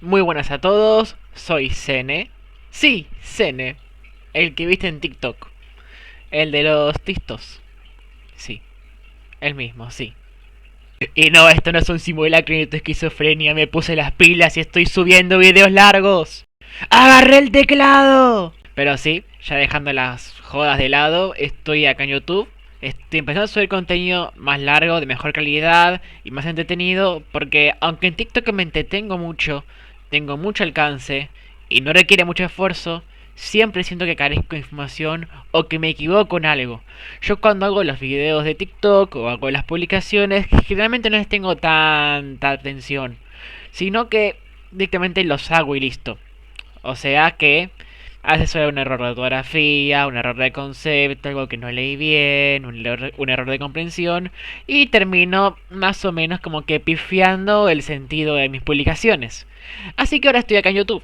Muy buenas a todos, soy Sene. Sí, Sene, el que viste en TikTok. El de los tistos. Sí, el mismo, sí. Y no, esto no es un simulacro ni tu esquizofrenia. Me puse las pilas y estoy subiendo videos largos. ¡Agarré el teclado! Pero sí, ya dejando las jodas de lado, estoy acá en YouTube. Estoy empezando a subir contenido más largo, de mejor calidad y más entretenido. Porque aunque en TikTok me entretengo mucho, tengo mucho alcance y no requiere mucho esfuerzo, siempre siento que carezco de información o que me equivoco en algo. Yo cuando hago los videos de TikTok o hago las publicaciones, generalmente no les tengo tanta atención, sino que directamente los hago y listo. O sea que a veces suele un error de ortografía, un error de concepto, algo que no leí bien, un error de comprensión y termino más o menos como que pifiando el sentido de mis publicaciones. Así que ahora estoy acá en YouTube,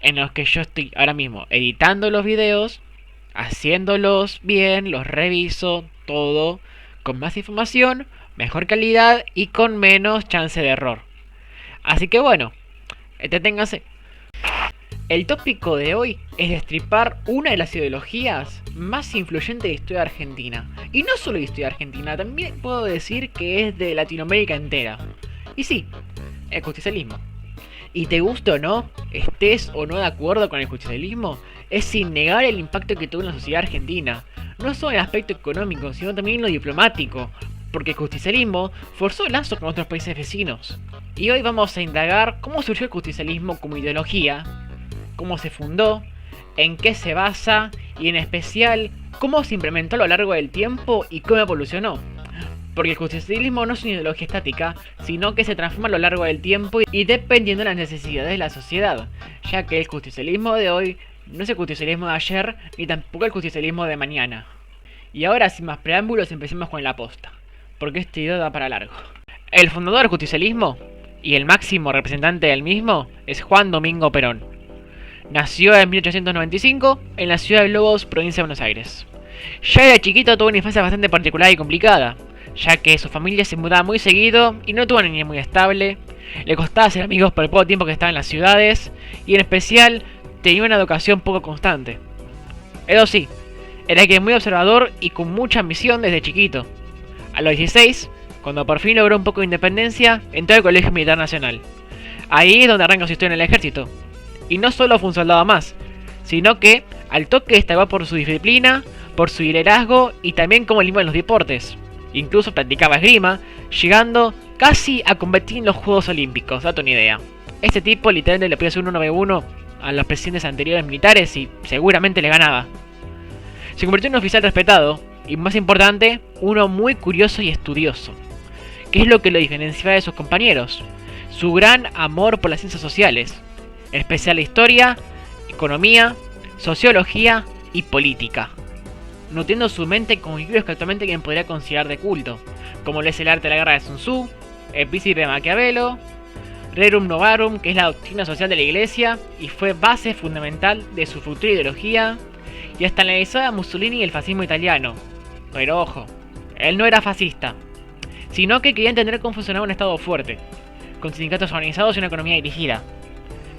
en los que yo estoy ahora mismo editando los videos, haciéndolos bien, los reviso, todo, con más información, mejor calidad y con menos chance de error. Así que bueno, entreténganse. El tópico de hoy es destripar una de las ideologías más influyentes de la historia argentina. Y no solo de historia argentina, también puedo decir que es de Latinoamérica entera. Y sí, el justicialismo. Y te guste o no, estés o no de acuerdo con el justicialismo, es sin negar el impacto que tuvo en la sociedad argentina. No solo en el aspecto económico, sino también en lo diplomático. Porque el justicialismo forzó lazos con otros países vecinos. Y hoy vamos a indagar cómo surgió el justicialismo como ideología, cómo se fundó, en qué se basa y en especial cómo se implementó a lo largo del tiempo y cómo evolucionó. Porque el justicialismo no es una ideología estática, sino que se transforma a lo largo del tiempo y dependiendo de las necesidades de la sociedad, ya que el justicialismo de hoy no es el justicialismo de ayer ni tampoco el justicialismo de mañana. Y ahora sin más preámbulos empecemos con la posta, porque este video da para largo. El fundador del justicialismo y el máximo representante del mismo es Juan Domingo Perón. Nació en 1895 en la ciudad de Lobos, provincia de Buenos Aires. Ya de chiquito tuvo una infancia bastante particular y complicada, ya que su familia se mudaba muy seguido y no tuvo una niñez muy estable, le costaba hacer amigos por el poco tiempo que estaba en las ciudades y en especial tenía una educación poco constante. Eso sí, era que muy observador y con mucha ambición desde chiquito. A los 16, cuando por fin logró un poco de independencia, entró al Colegio Militar Nacional. Ahí es donde arranca su historia en el ejército. Y no solo fue un soldado más, sino que al toque destacó por su disciplina, por su liderazgo y también como limpio en los deportes. Incluso practicaba esgrima, llegando casi a competir en los Juegos Olímpicos, date una idea. Este tipo literalmente le podía hacer un 1v1 a los presidentes anteriores militares y seguramente le ganaba. Se convirtió en un oficial respetado y, más importante, uno muy curioso y estudioso. ¿Qué es lo que lo diferenciaba de sus compañeros? Su gran amor por las ciencias sociales, en especial historia, economía, sociología y política, nutriendo su mente con libros que actualmente quien podría considerar de culto, como lo es El arte de la guerra de Sun Tzu, El príncipe de Maquiavelo, Rerum Novarum, que es la doctrina social de la iglesia y fue base fundamental de su futura ideología, y hasta analizó a Mussolini y el fascismo italiano. Pero ojo, él no era fascista, sino que quería entender cómo funcionaba un estado fuerte, con sindicatos organizados y una economía dirigida.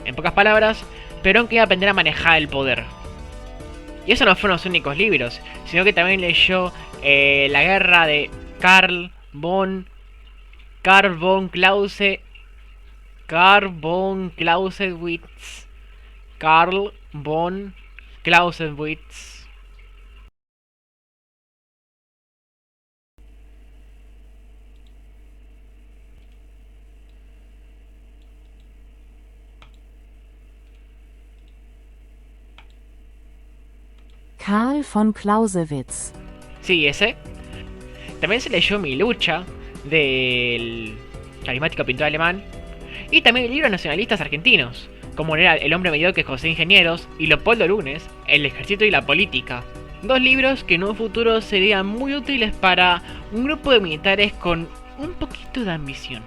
En pocas palabras, Perón quería aprender a manejar el poder. Y eso no fueron los únicos libros, sino que también leyó La guerra de Karl von Clausewitz. Karl von Clausewitz. Karl von Clausewitz. Sí, ese. También se leyó Mi lucha, del carismático pintor alemán. Y también libros nacionalistas argentinos, como era El hombre mediocre José Ingenieros y Leopoldo Lunes, El ejército y la política. Dos libros que en un futuro serían muy útiles para un grupo de militares con un poquito de ambición.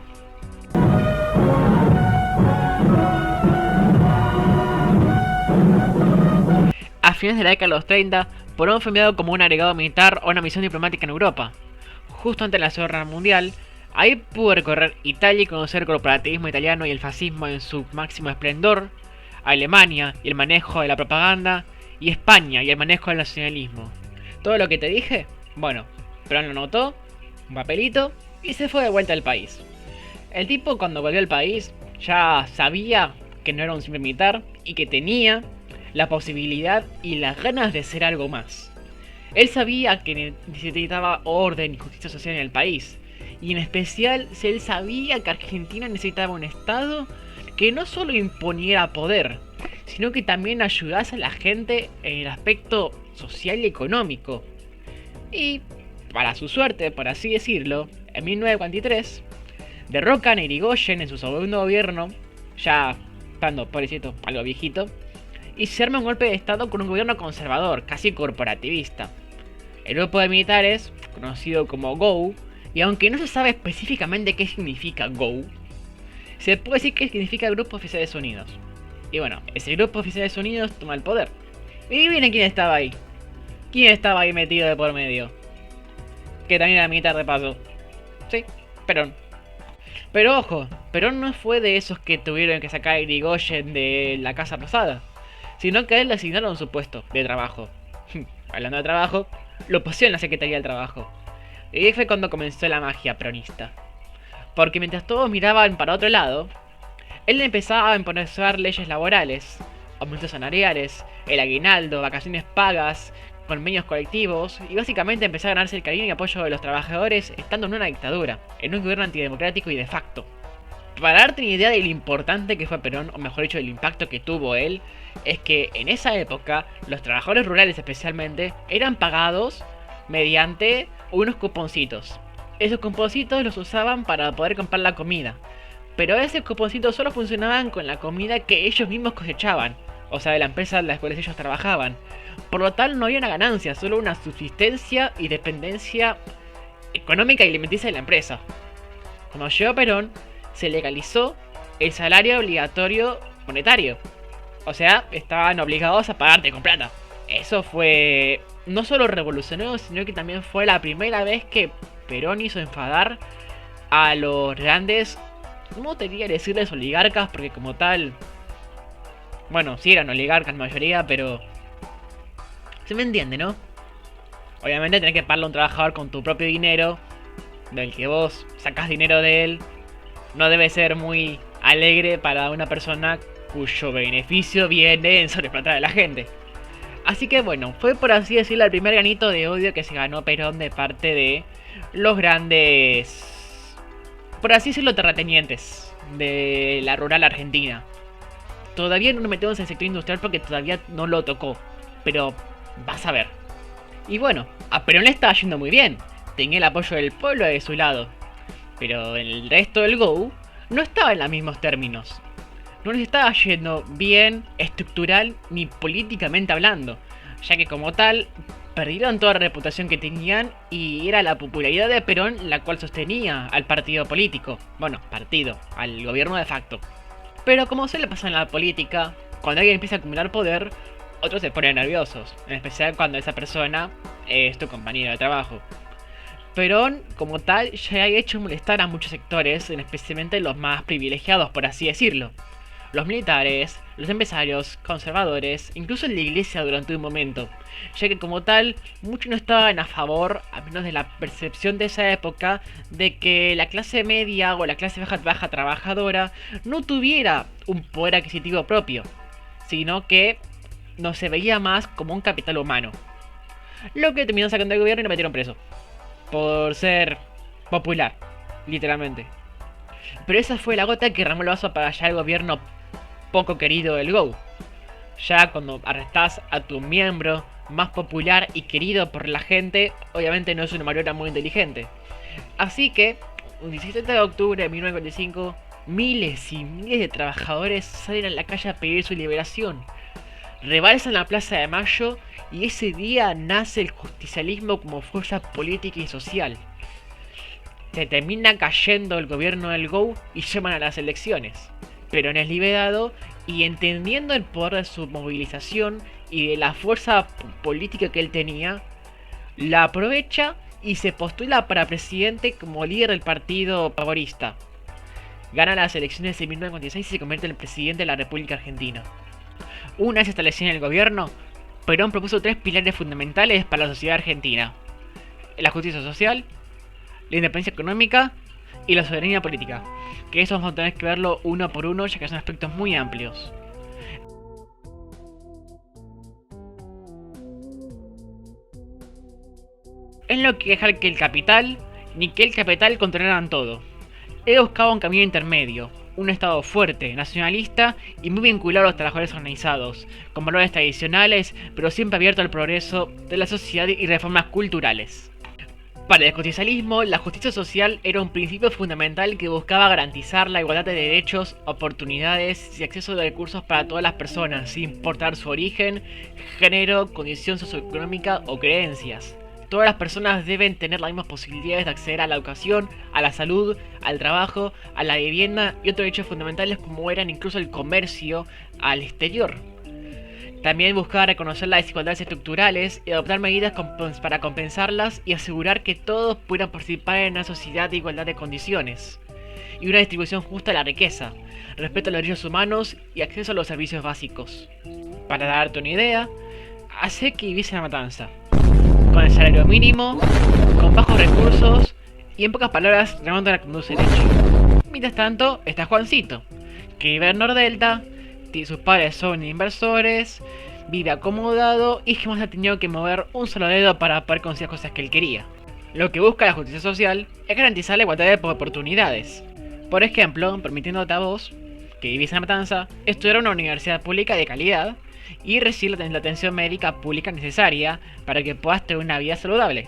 A fines de la década de los 30, Perón fue enviado como un agregado militar a una misión diplomática en Europa. Justo antes de la Segunda Guerra Mundial, Ahí pudo recorrer Italia y conocer el corporativismo italiano y el fascismo en su máximo esplendor, Alemania y el manejo de la propaganda, y España y el manejo del nacionalismo. Todo lo que te dije, bueno, Perón lo notó, un papelito, y se fue de vuelta al país. El tipo cuando volvió al país ya sabía que no era un simple militar y que tenía la posibilidad y las ganas de ser algo más. Él sabía que necesitaba orden y justicia social en el país, y en especial él sabía que Argentina necesitaba un Estado que no solo imponiera poder, sino que también ayudase a la gente en el aspecto social y económico. Y, para su suerte, por así decirlo, en 1943, derrocan a Irigoyen en su segundo gobierno, ya estando, pobrecito, algo viejito, y se arma un golpe de estado con un gobierno conservador, casi corporativista. El grupo de militares, conocido como GO, y aunque no se sabe específicamente qué significa GO, se puede decir que significa Grupo de Oficiales Unidos. Y bueno, ese Grupo de Oficiales Unidos toma el poder. Y miren quién estaba ahí. ¿Quién estaba ahí metido de por medio? Que también era militar de paso. Sí, Perón. Pero ojo, Perón no fue de esos que tuvieron que sacar a Irigoyen de la Casa Rosada, sino que a él le asignaron su puesto de trabajo. Hablando de trabajo, lo pusieron en la Secretaría del Trabajo. Y ahí fue cuando comenzó la magia peronista. Porque mientras todos miraban para otro lado, él empezaba a imponer leyes laborales, aumentos salariales, el aguinaldo, vacaciones pagas, convenios colectivos, y básicamente empezó a ganarse el cariño y apoyo de los trabajadores estando en una dictadura, en un gobierno antidemocrático y de facto. Para darte una idea de lo importante que fue Perón, o mejor dicho, del impacto que tuvo él, es que en esa época los trabajadores rurales especialmente eran pagados mediante unos cuponcitos. Esos cuponcitos los usaban para poder comprar la comida, pero esos cuponcitos solo funcionaban con la comida que ellos mismos cosechaban, o sea, de la empresa en la cual ellos trabajaban. Por lo tal no había una ganancia, solo una subsistencia y dependencia económica y alimenticia de la empresa. Cuando llegó Perón, se legalizó el salario obligatorio monetario. O sea, estaban obligados a pagarte con plata. Eso fue no solo revolucionario, sino que también fue la primera vez que Perón hizo enfadar a los grandes, no te quería decirles oligarcas, porque como tal, bueno, sí eran oligarcas la mayoría, pero se me entiende, ¿no? Obviamente tenés que pagarle a un trabajador con tu propio dinero, del que vos sacás dinero de él. No debe ser muy alegre para una persona cuyo beneficio viene en sobreplatar a la gente. Así que bueno, fue por así decirlo el primer ganito de odio que se ganó Perón de parte de los grandes, por así decirlo, terratenientes de la rural argentina. Todavía no nos metemos en el sector industrial porque todavía no lo tocó, pero vas a ver. Y bueno, a Perón le estaba yendo muy bien, tenía el apoyo del pueblo de su lado, pero el resto del GO no estaba en los mismos términos. No les estaba yendo bien estructural ni políticamente hablando, ya que como tal perdieron toda la reputación que tenían y era la popularidad de Perón la cual sostenía al partido político, bueno, partido, al gobierno de facto. Pero como suele pasar en la política, cuando alguien empieza a acumular poder, otros se ponen nerviosos, en especial cuando esa persona es tu compañero de trabajo. Perón, como tal, ya ha hecho molestar a muchos sectores, especialmente los más privilegiados, por así decirlo. Los militares, los empresarios, conservadores, incluso en la iglesia durante un momento, ya que como tal, muchos no estaban a favor, al menos de la percepción de esa época, de que la clase media o la clase baja trabajadora no tuviera un poder adquisitivo propio, sino que no se veía más como un capital humano. Lo que terminó sacando del gobierno y lo metieron preso. Por ser popular, literalmente. Pero esa fue la gota que derramó el vaso para ya el gobierno poco querido del GO. Ya cuando arrestás a tu miembro más popular y querido por la gente, obviamente no es una maniobra muy inteligente. Así que, el 17 de octubre de 1945, miles y miles de trabajadores salen a la calle a pedir su liberación. Rebalsan la Plaza de Mayo y ese día nace el justicialismo como fuerza política y social. Se termina cayendo el gobierno del GO y llaman a las elecciones. Perón es liberado y entendiendo el poder de su movilización y de la fuerza política que él tenía, la aprovecha y se postula para presidente como líder del partido favorista. Gana las elecciones de 1956 y se convierte en el presidente de la República Argentina. Una vez establecido en el gobierno, Perón propuso 3 pilares fundamentales para la sociedad argentina: la justicia social, la independencia económica y la soberanía política, que eso vamos a tener que verlo uno por uno, ya que son aspectos muy amplios. Él no quería dejar que el capital ni que el capital controlaran todo. Él buscaba un camino intermedio, un estado fuerte, nacionalista y muy vinculado a los trabajadores organizados, con valores tradicionales, pero siempre abierto al progreso de la sociedad y reformas culturales. Para el justicialismo, la justicia social era un principio fundamental que buscaba garantizar la igualdad de derechos, oportunidades y acceso de recursos para todas las personas, sin importar su origen, género, condición socioeconómica o creencias. Todas las personas deben tener las mismas posibilidades de acceder a la educación, a la salud, al trabajo, a la vivienda y otros derechos fundamentales como eran incluso el comercio al exterior. También buscaba reconocer las desigualdades estructurales y adoptar medidas para compensarlas y asegurar que todos pudieran participar en una sociedad de igualdad de condiciones. Y una distribución justa de la riqueza, respeto a los derechos humanos y acceso a los servicios básicos. Para darte una idea, hace que viviese la matanza, con el salario mínimo, con bajos recursos y en pocas palabras remando la conduce el hecho. Mientras tanto está Juancito, que vive en Nordelta, sus padres son inversores, vive acomodado y jamás ha tenido que mover un solo dedo para poder conseguir cosas que él quería. Lo que busca la justicia social es garantizar la igualdad de oportunidades. Por ejemplo, permitiéndote a vos, que vivís en la matanza, estudiar en una universidad pública de calidad y recibir la atención médica pública necesaria para que puedas tener una vida saludable.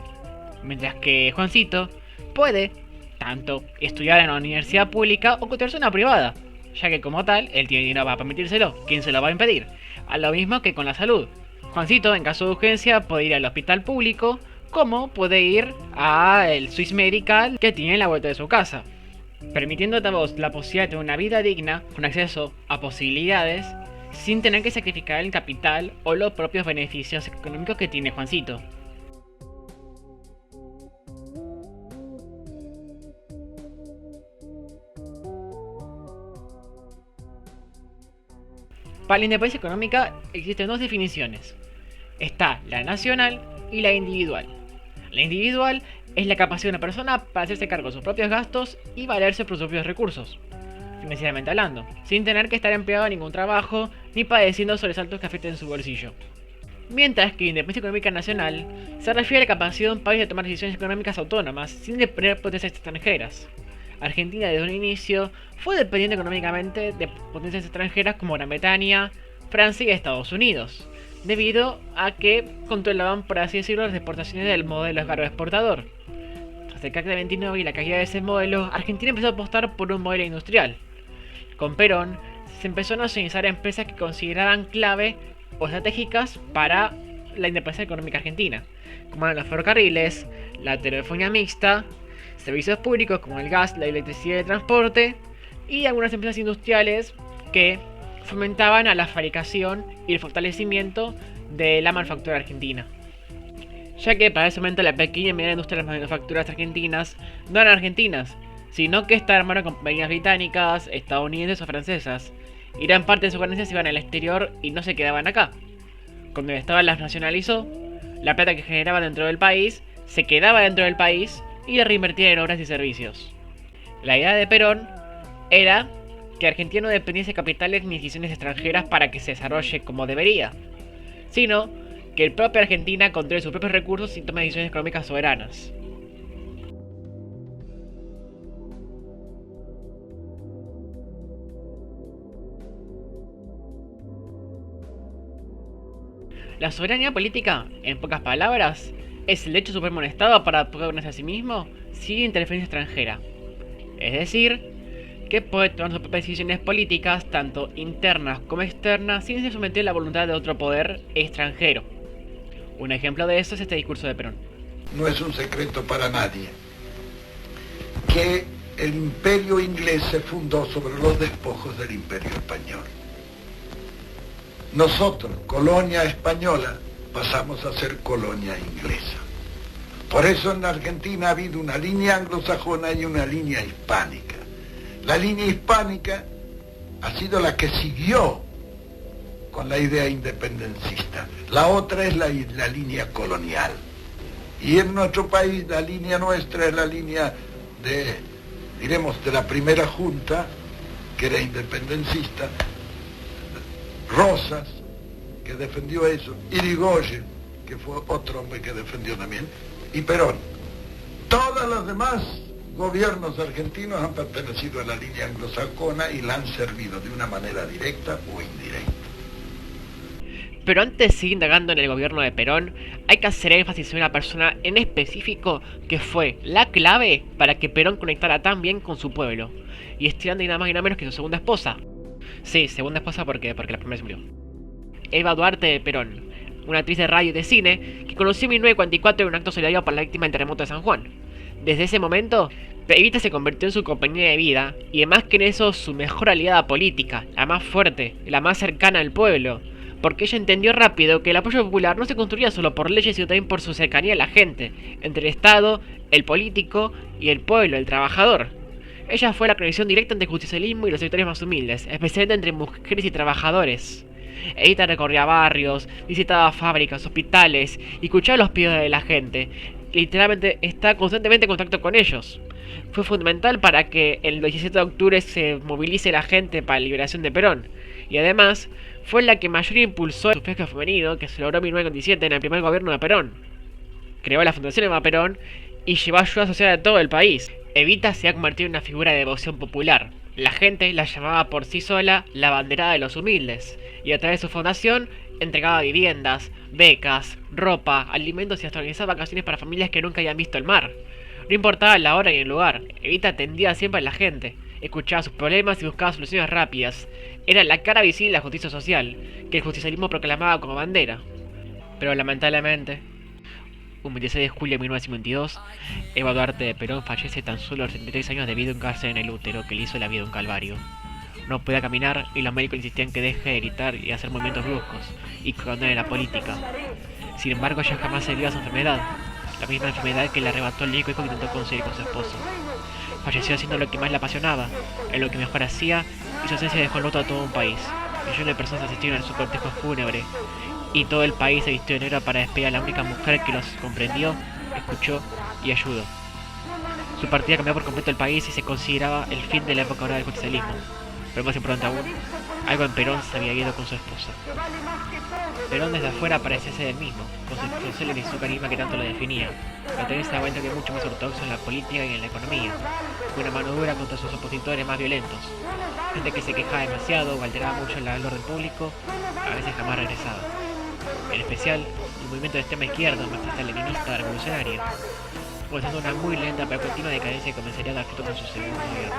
Mientras que Juancito puede tanto estudiar en una universidad pública o costearse una privada, ya que como tal, él tiene dinero para permitírselo. ¿Quién se lo va a impedir? A lo mismo que con la salud. Juancito, en caso de urgencia, puede ir al hospital público, como puede ir al Swiss Medical que tiene en la vuelta de su casa, permitiéndote a vos la posibilidad de tener una vida digna, con acceso a posibilidades, sin tener que sacrificar el capital o los propios beneficios económicos que tiene Juancito. Para la independencia económica existen 2 definiciones. Está la nacional y la individual. La individual es la capacidad de una persona para hacerse cargo de sus propios gastos y valerse por sus propios recursos, financieramente hablando, sin tener que estar empleado en ningún trabajo ni padeciendo sobresaltos que afecten su bolsillo. Mientras que la independencia económica nacional se refiere a la capacidad de un país de tomar decisiones económicas autónomas sin depender de potencias extranjeras. Argentina desde un inicio fue dependiente económicamente de potencias extranjeras como Gran Bretaña, Francia y Estados Unidos, debido a que controlaban, por así decirlo, las exportaciones del modelo agroexportador. Tras el crack de 29 y la caída de ese modelo, Argentina empezó a apostar por un modelo industrial. Con Perón se empezó a nacionalizar empresas que consideraban clave o estratégicas para la independencia económica argentina, como eran los ferrocarriles, la telefonía mixta, servicios públicos como el gas, la electricidad y el transporte, y algunas empresas industriales que fomentaban a la fabricación y el fortalecimiento de la manufactura argentina. Ya que para ese momento la pequeña y mediana industria de las manufacturas argentinas no eran argentinas, sino que estaban armadas con compañías británicas, estadounidenses o francesas, y gran parte de sus ganancias iban al exterior y no se quedaban acá. Cuando el Estado las nacionalizó, la plata que generaba dentro del país se quedaba dentro del país y la reinvertía en obras y servicios. La idea de Perón era que Argentina no dependiese de capitales ni decisiones extranjeras para que se desarrolle como debería, sino que el propio Argentina controle sus propios recursos y tome decisiones económicas soberanas. La soberanía política, en pocas palabras, es el derecho supremo del Estado para poder gobernarse a sí mismo sin interferencia extranjera. Es decir, que puede tomar sus propias decisiones políticas, tanto internas como externas, sin ser sometido a la voluntad de otro poder extranjero. Un ejemplo de eso es este discurso de Perón. No es un secreto para nadie que el imperio inglés se fundó sobre los despojos del imperio español. Nosotros, colonia española, pasamos a ser colonia inglesa. Por eso en la Argentina ha habido una línea anglosajona y una línea hispánica. La línea hispánica ha sido la que siguió con la idea independencista. La otra es la línea colonial. Y en nuestro país la línea nuestra es la línea de la primera junta, que era independencista, Rosas, que defendió eso, Irigoyen, que fue otro hombre que defendió también, y Perón. Todos los demás gobiernos argentinos han pertenecido a la línea anglosajona y la han servido de una manera directa o indirecta. Pero antes de seguir indagando en el gobierno de Perón, hay que hacer énfasis en una persona en específico que fue la clave para que Perón conectara tan bien con su pueblo. Y estoy hablando de nada más y nada menos que su segunda esposa. Sí, segunda esposa porque la primera se murió. Eva Duarte de Perón, una actriz de radio y de cine que conoció en 1944 en un acto solidario para la víctima del terremoto de San Juan. Desde ese momento, Evita se convirtió en su compañera de vida y además que en eso su mejor aliada política, la más fuerte, la más cercana al pueblo, porque ella entendió rápido que el apoyo popular no se construía solo por leyes sino también por su cercanía a la gente, entre el Estado, el político y el pueblo, el trabajador. Ella fue la conexión directa entre el justicialismo y los sectores más humildes, especialmente entre mujeres y trabajadores. Evita recorría barrios, visitaba fábricas, hospitales y escuchaba los pedidos de la gente. Literalmente está constantemente en contacto con ellos. Fue fundamental para que el 17 de octubre se movilice la gente para la liberación de Perón. Y además, fue la que mayor impulsó el sufragio femenino que se logró en 1927 en el primer gobierno de Perón. Creó la Fundación Eva Perón y llevó ayuda social a todo el país. Evita se ha convertido en una figura de devoción popular. La gente la llamaba por sí sola la banderada de los humildes, y a través de su fundación entregaba viviendas, becas, ropa, alimentos y hasta organizaba vacaciones para familias que nunca habían visto el mar. No importaba la hora ni el lugar, Evita atendía siempre a la gente, escuchaba sus problemas y buscaba soluciones rápidas. Era la cara visible de la justicia social, que el justicialismo proclamaba como bandera. Pero lamentablemente, un 26 de julio de 1952, Eva Duarte de Perón fallece tan solo a los 33 años debido a un cáncer en el útero que le hizo la vida un calvario. No podía caminar y los médicos insistían que deje de gritar y hacer movimientos bruscos y que abandone la política. Sin embargo, ella jamás se dio a su enfermedad, la misma enfermedad que le arrebató el único hijo que intentó conseguir con su esposo. Falleció haciendo lo que más le apasionaba, en lo que mejor hacía, y su ausencia dejó en luto a todo un país. Millones de personas asistieron a su cortejo fúnebre, y todo el país se vistió de negro para despedir a la única mujer que los comprendió, escuchó y ayudó. Su partida cambió por completo el país y se consideraba el fin de la época dorada del justicialismo. Pero más importante aún, algo en Perón se había ido con su esposa. Perón desde afuera parecía ser el mismo, con su expresión célebre y su carisma que tanto lo definía, pero también se da cuenta que es mucho más ortodoxo en la política y en la economía, con una mano dura contra sus opositores más violentos, gente que se quejaba demasiado o alteraba mucho el orden público, a veces jamás regresaba. En especial, el movimiento de extrema izquierda, marxista-leninista revolucionario, causando una muy lenta pero continua decadencia que comenzaría a dar frutos en su segundo gobierno.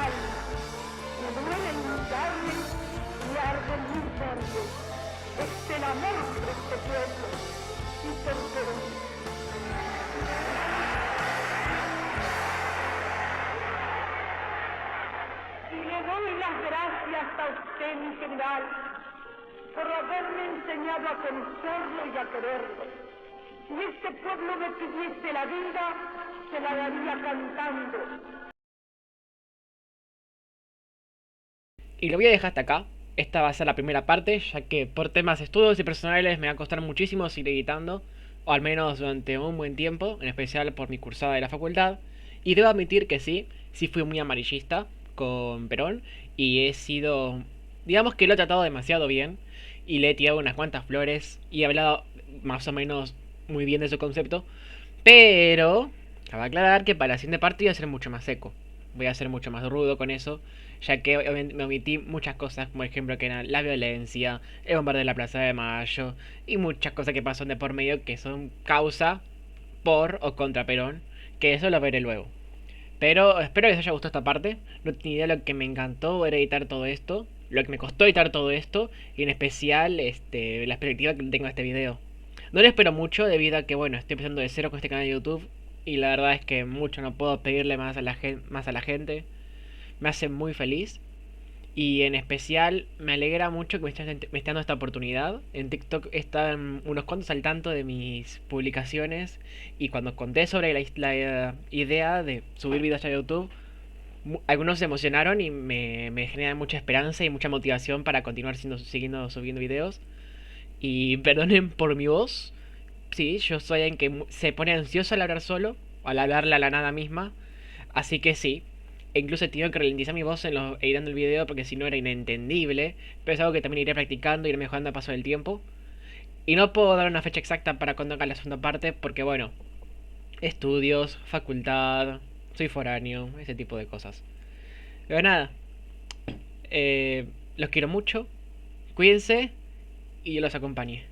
Y le doy las gracias a usted, mi general, por haberme enseñado a conocerlo y a quererlo. Si este pueblo me pidiese la vida, se la daría cantando. Y lo voy a dejar hasta acá. Esta va a ser la primera parte, ya que por temas de estudios y personales me va a costar muchísimo seguir editando, o al menos durante un buen tiempo, en especial por mi cursada de la facultad. Y debo admitir que sí fui muy amarillista con Perón, y he sido, digamos que lo he tratado demasiado bien, y le he tirado unas cuantas flores, y he hablado más o menos muy bien de su concepto, pero cabe aclarar que para la siguiente parte voy a ser mucho más seco, voy a ser mucho más rudo con eso, ya que me omití muchas cosas, como ejemplo que eran la violencia, el bombardeo de la Plaza de Mayo, y muchas cosas que pasan de por medio que son causa por o contra Perón, que eso lo veré luego. Pero espero que les haya gustado esta parte. No tenía idea de lo que me encantó era editar todo esto, lo que me costó editar todo esto, y en especial la perspectiva que tengo de este video. No le espero mucho debido a que, bueno, estoy empezando de cero con este canal de YouTube, y la verdad es que mucho no puedo pedirle más a la gente. Me hace muy feliz. Y en especial me alegra mucho que me esté dando esta oportunidad. En TikTok están unos cuantos al tanto de mis publicaciones. Y cuando conté sobre la idea de subir videos a YouTube, algunos se emocionaron y me generan mucha esperanza y mucha motivación para continuar siguiendo subiendo videos. Y perdonen por mi voz. Sí, yo soy alguien que se pone ansioso al hablar solo, al hablarle a la nada misma. Así que sí. E incluso he tenido que ralentizar mi voz editando el video porque si no era inentendible. Pero es algo que también iré practicando, iré mejorando a paso del tiempo. Y no puedo dar una fecha exacta para cuando haga la segunda parte porque bueno, estudios, facultad, soy foráneo, ese tipo de cosas. Pero nada, los quiero mucho, cuídense y yo los acompañe.